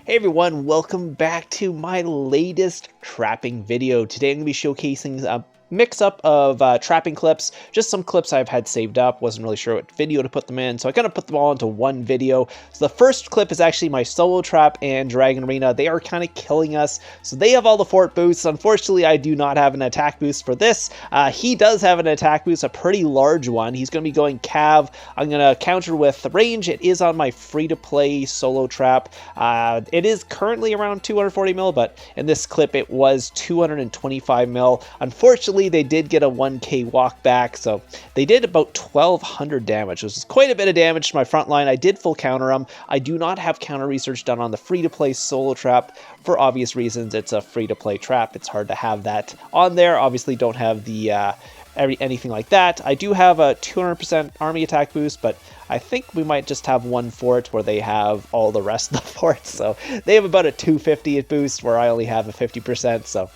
Hey everyone, welcome back to my latest trapping video. Today I'm going to be showcasing a mix-up of trapping clips, just some clips I've had saved up, wasn't really sure what video to put them in, so I kind of put them all into one video. So the first clip is actually my solo trap and Dragon Arena. They are kind of killing us, so they have all the fort boosts. Unfortunately, I do not have an attack boost for this. He does have an attack boost, a pretty large one. He's going to be going Cav. I'm going to counter with range. It is on my free-to-play solo trap. It is currently around 240 mil, but in this clip it was 225 mil. Unfortunately, they did get a 1k walk back, so they did about 1200 damage, which is quite a bit of damage to my front line. I did full counter them. I do not have counter research done on the free-to-play solo trap for obvious reasons. It's a free-to-play trap. It's hard to have that on there. Obviously don't have the anything like that. I do have a 200% army attack boost, but I think we might just have one fort where they have all the rest of the forts. So they have about a 250 boost where I only have a 50%. So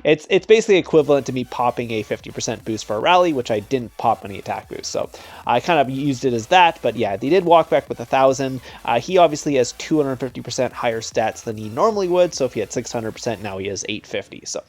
it's basically equivalent to me popping a 50% boost for a rally, which I didn't pop any attack boost. So I kind of used it as that. But yeah, they did walk back with 1,000. He obviously has 250% higher stats than he normally would. So if he had 600%, now he has 850. So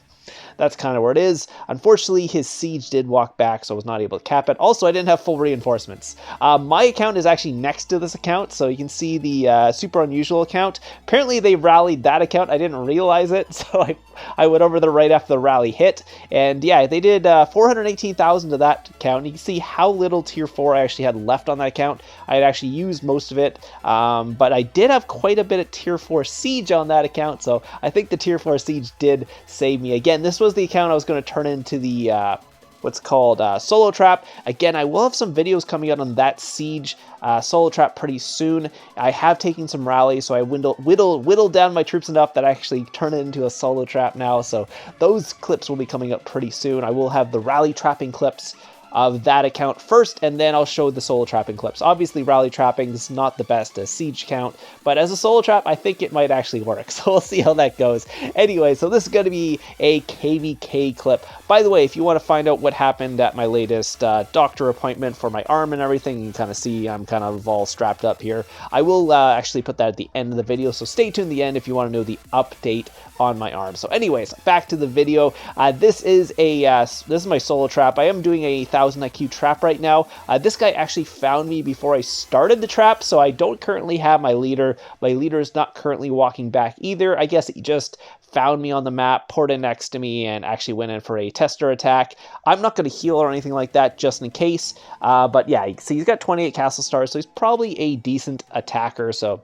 that's kind of where it is. Unfortunately, his siege did walk back, so I was not able to cap it. Also, I didn't have full reinforcements. My account is actually next to this account, so you can see the super unusual account. Apparently, they rallied that account. I didn't realize it, so I went over there right after the rally hit. And yeah, they did 418,000 to that account. You can see how little tier 4 I actually had left on that account. I had actually used most of it, but I did have quite a bit of tier 4 siege on that account, so I think the tier 4 siege did save me. Again, this was the account I was going to turn into the what's called solo trap. Again, I will have some videos coming out on that siege solo trap pretty soon. I have taken some rallies, so I whittled down my troops enough that I actually turn it into a solo trap now. So those clips will be coming up pretty soon. I will have the rally trapping clips of that account first, and then I'll show the solo trapping clips. Obviously, rally trapping is not the best as siege count, but as a solo trap, I think it might actually work. So we'll see how that goes. Anyway, so this is going to be a KVK clip. By the way, if you want to find out what happened at my latest doctor appointment for my arm and everything, you can kind of see I'm kind of all strapped up here. I will actually put that at the end of the video, so stay tuned to the end if you want to know the update on my arm. So anyways, back to the video. This is my solo trap. I am doing a 1000 IQ trap right now. This guy actually found me before I started the trap, so I don't currently have my leader. My leader is not currently walking back either. I guess he just found me on the map, poured in next to me, and actually went in for a tester attack. I'm not going to heal or anything like that, just in case. But yeah, you can see he's got 28 castle stars, so he's probably a decent attacker. So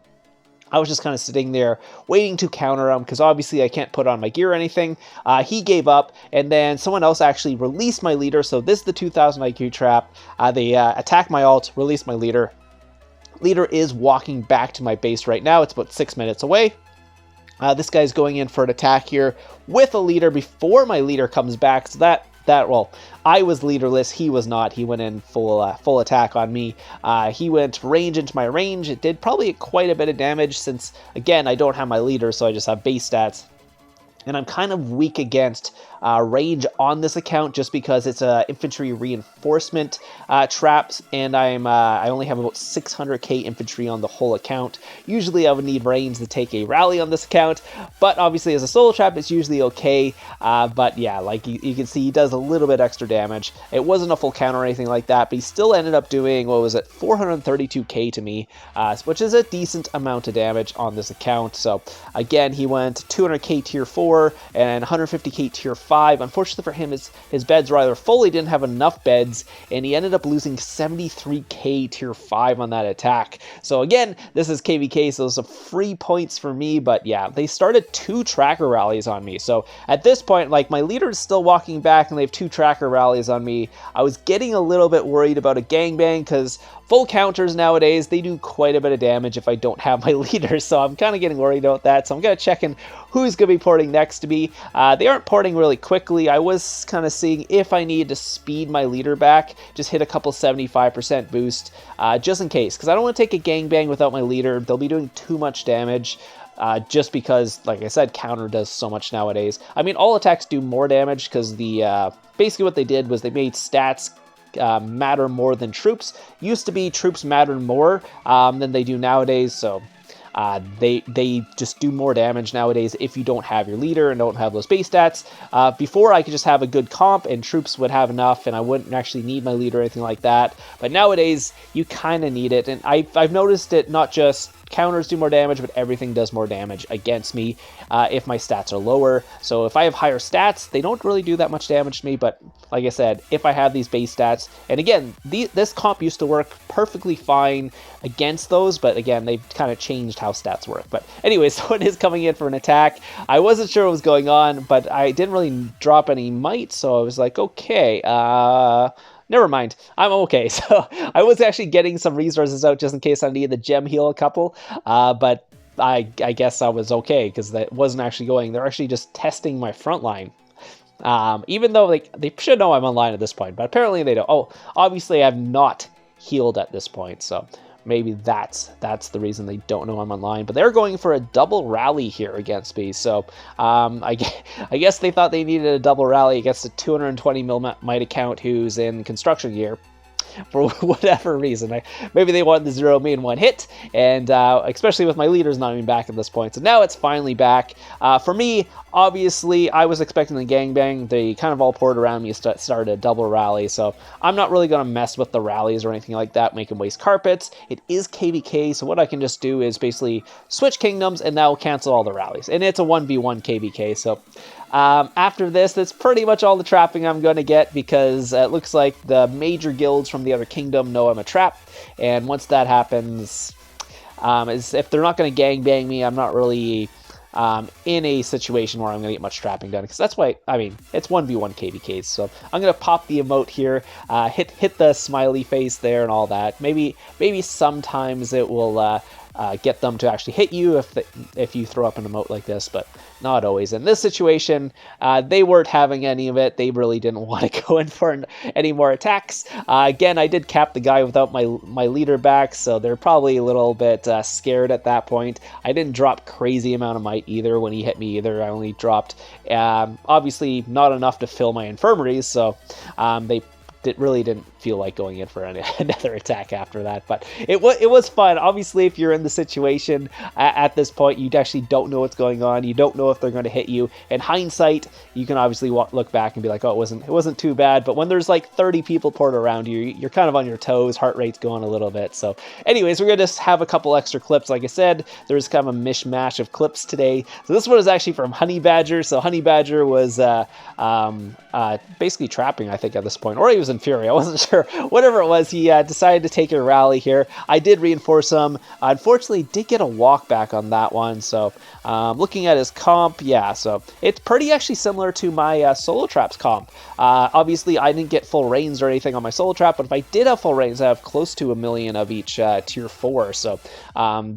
I was just kind of sitting there waiting to counter him because obviously I can't put on my gear or anything. He gave up, and then someone else actually released my leader. So this is the 2000 IQ trap. They attacked my ult, released my leader. Leader is walking back to my base right now. It's about 6 minutes away. This guy's going in for an attack here with a leader before my leader comes back. So well, I was leaderless, he was not. He went in full attack on me. He went range into my range. It did probably quite a bit of damage since, again, I don't have my leader, so I just have base stats. And I'm kind of weak against range on this account just because it's a infantry reinforcement traps, and I only have about 600k infantry on the whole account. Usually I would need range to take a rally on this account, but obviously as a solo trap it's usually okay. But yeah, like you can see, he does a little bit extra damage. It wasn't a full counter or anything like that, but he still ended up doing, what was it, 432k to me, which is a decent amount of damage on this account. So again, he went 200k tier 4 and 150k tier 5. Unfortunately for him, his beds were either full, he didn't have enough beds, and he ended up losing 73k tier 5 on that attack. So again, this is KVK, so some free points for me, but yeah, they started 2 tracker rallies on me. So at this point, like, my leader is still walking back and they have 2 tracker rallies on me. I was getting a little bit worried about a gangbang because full counters nowadays, they do quite a bit of damage if I don't have my leader, so I'm kind of getting worried about that. So I'm going to check in who's going to be porting next to me. They aren't porting really quickly. I was kind of seeing if I need to speed my leader back, just hit a couple 75% boost, just in case, because I don't want to take a gangbang without my leader. They'll be doing too much damage. Just because, like I said, counter does so much nowadays. I mean, all attacks do more damage because basically what they did was they made stats matter more than troops. Used to be troops mattered more than they do nowadays, so They just do more damage nowadays if you don't have your leader and don't have those base stats. Before, I could just have a good comp and troops would have enough and I wouldn't actually need my leader or anything like that. But nowadays, you kind of need it. And I've noticed it not just counters do more damage, but everything does more damage against me if my stats are lower. So if I have higher stats, they don't really do that much damage to me, but like I said, if I have these base stats, and again, this comp used to work perfectly fine against those, but again, they've kind of changed how stats work. But anyway, so it is coming in for an attack. I wasn't sure what was going on, but I didn't really drop any might, so I was like, okay, never mind, I'm okay. So I was actually getting some resources out just in case I needed the gem heal a couple, but I guess I was okay because that wasn't actually going. They're actually just testing my front line. Even though they should know I'm online at this point, but apparently they don't. Oh, obviously I have not healed at this point, so maybe that's the reason they don't know I'm online. But they're going for a double rally here against me, so I guess they thought they needed a double rally against a 220 mil might account who's in construction gear. For whatever reason, maybe they wanted to zero me in one hit, and especially with my leaders not even back at this point. So now it's finally back. For me, obviously, I was expecting the gangbang. They kind of all poured around me, started a double rally, so I'm not really going to mess with the rallies or anything like that, make them waste carpets. It is KVK, so what I can just do is basically switch kingdoms, and that will cancel all the rallies. And it's a 1v1 KVK, so after this, that's pretty much all the trapping I'm going to get, because it looks like the major guilds from the other kingdom know I'm a trap, and once that happens, if they're not going to gangbang me, I'm not really in a situation where I'm going to get much trapping done, because that's why, I mean, it's 1v1 KVKs, so I'm going to pop the emote here, hit the smiley face there and all that. Maybe sometimes it will get them to actually hit you if you throw up an emote like this, but not always. In this situation, they weren't having any of it. They really didn't want to go in for any more attacks. Again, I did cap the guy without my leader back, so they're probably a little bit scared at that point. I didn't drop crazy amount of might either when he hit me either. I only dropped, obviously, not enough to fill my infirmaries, so it really didn't feel like going in for another attack after that, but it was fun. Obviously, if you're in the situation at this point, you actually don't know what's going on. You don't know if they're going to hit you. In hindsight, you can obviously look back and be like, oh, it wasn't too bad. But when there's like 30 people poured around you, you're kind of on your toes. Heart rate's going a little bit. So anyways, we're going to just have a couple extra clips. Like I said, there's kind of a mishmash of clips today. So this one is actually from Honey Badger. So Honey Badger was basically trapping, I think, at this point, or he was in Fury. I wasn't sure. Whatever it was, he decided to take a rally here. I did reinforce him. Unfortunately, did get a walk back on that one. So looking at his comp, yeah, so it's pretty actually similar to my solo traps comp. Obviously, I didn't get full reigns or anything on my solo trap, but if I did have full reigns, I have close to 1 million of each tier 4. So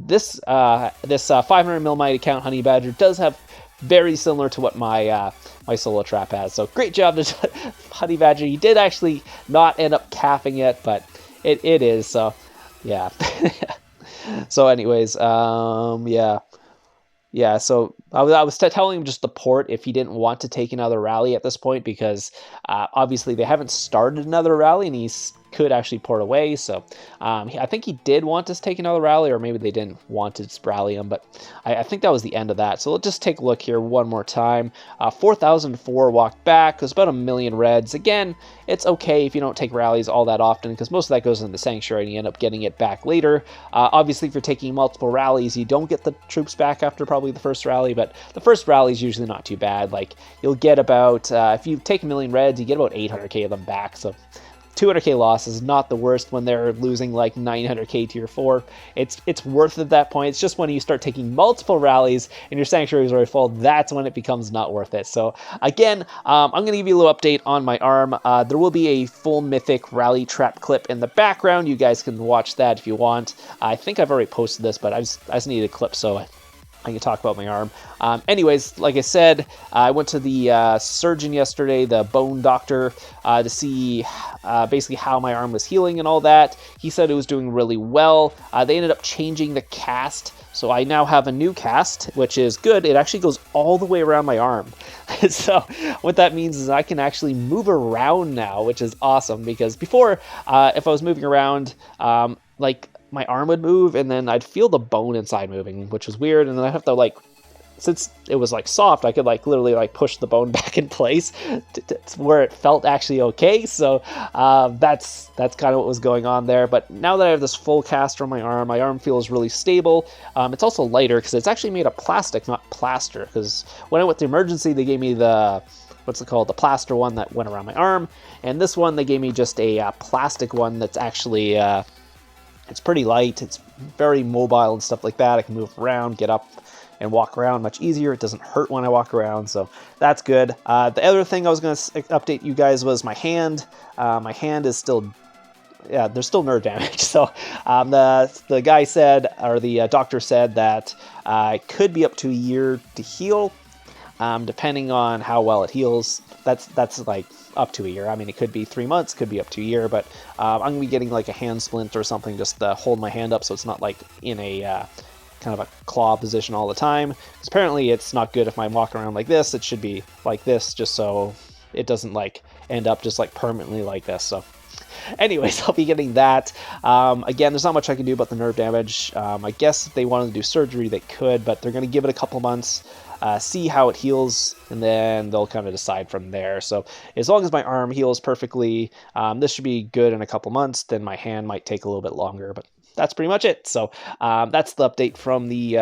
this 500 mil might account Honey Badger does have very similar to what my my solo trap has. So great job to Honey Badger. You did actually not end up capping it, but it is. So yeah. So anyways, yeah, so I was telling him just the port if he didn't want to take another rally at this point, because obviously they haven't started another rally and he could actually port away. So I think he did want to take another rally, or maybe they didn't want to just rally him, but I think that was the end of that. So let's just take a look here one more time. 4,004 walked back. It was about 1 million reds. Again, it's okay if you don't take rallies all that often, because most of that goes into Sanctuary and you end up getting it back later. Obviously, if you're taking multiple rallies, you don't get the troops back after probably the first rally, but the first rally is usually not too bad. Like, you'll get about, if you take 1 million reds, you get about 800k of them back. So 200k loss is not the worst when they're losing like 900k tier 4. It's worth it at that point. It's just when you start taking multiple rallies and your sanctuary is already full, that's when it becomes not worth it. So again, I'm going to give you a little update on my arm. There will be a full mythic rally trap clip in the background. You guys can watch that if you want. I think I've already posted this, but I just need a clip so I can talk about my arm. Anyways, like I said, I went to the surgeon yesterday, the bone doctor, to see basically how my arm was healing and all that. He said it was doing really well. They ended up changing the cast, so I now have a new cast, which is good. It actually goes all the way around my arm. So what that means is I can actually move around now, which is awesome, because before, if I was moving around, like, my arm would move, and then I'd feel the bone inside moving, which was weird, and then I'd have to like, since it was like soft, I could like literally like push the bone back in place to where it felt actually okay. So that's kind of what was going on there. But now that I have this full cast on my arm feels really stable. It's also lighter because it's actually made of plastic, not plaster. Because when I went to emergency, they gave me the, what's it called, the plaster one that went around my arm, and this one they gave me just a plastic one that's actually it's pretty light. It's very mobile and stuff like that. I can move around, get up and walk around much easier. It doesn't hurt when I walk around, so that's good. The other thing I was going to update you guys was my hand. My hand is still, yeah, there's still nerve damage. So the guy said, or the doctor said that it could be up to a year to heal, depending on how well it heals. That's like up to a year. I mean, it could be 3 months, could be up to a year, but I'm going to be getting like a hand splint or something just to hold my hand up so it's not like in a kind of a claw position all the time. Because apparently it's not good if I'm walking around like this. It should be like this, just so it doesn't like end up just like permanently like this. So anyways, I'll be getting that. Again, there's not much I can do about the nerve damage. I guess if they wanted to do surgery, they could, but they're going to give it a couple months, see how it heals, and then they'll kind of decide from there. So as long as my arm heals perfectly, this should be good in a couple months. Then my hand might take a little bit longer, but that's pretty much it. So that's the update from the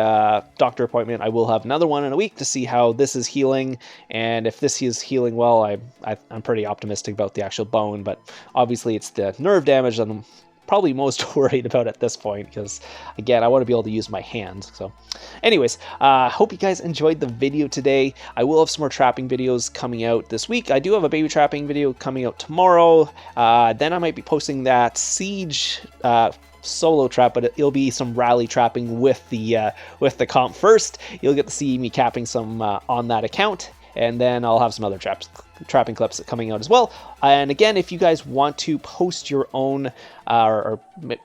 doctor appointment. I will have another one in a week to see how this is healing, and if this is healing well, I'm pretty optimistic about the actual bone, but obviously it's the nerve damage that I'm probably most worried about at this point, because again, I want to be able to use my hand. So anyways, hope you guys enjoyed the video today. I will have some more trapping videos coming out this week. I do have a baby trapping video coming out tomorrow. Then I might be posting that Seige solo trap, but it'll be some rally trapping with the comp first. You'll get to see me capping some on that account, and then I'll have some other trapping clips coming out as well. And again, if you guys want to post your own, or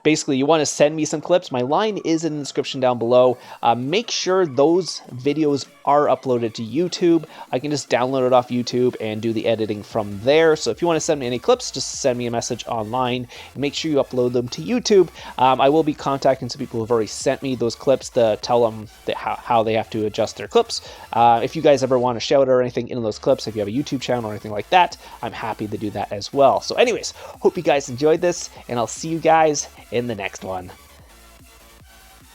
basically you want to send me some clips, my line is in the description down below. Make sure those videos are uploaded to YouTube. I can just download it off YouTube and do the editing from there. So if you want to send me any clips, just send me a message online and make sure you upload them to YouTube. I will be contacting some people who have already sent me those clips to tell them that how they have to adjust their clips. If you guys ever want to shout or anything in those clips, if you have a YouTube channel or anything like that, I'm happy to do that as well. So anyways, hope you guys enjoyed this, and I'll see you guys in the next one.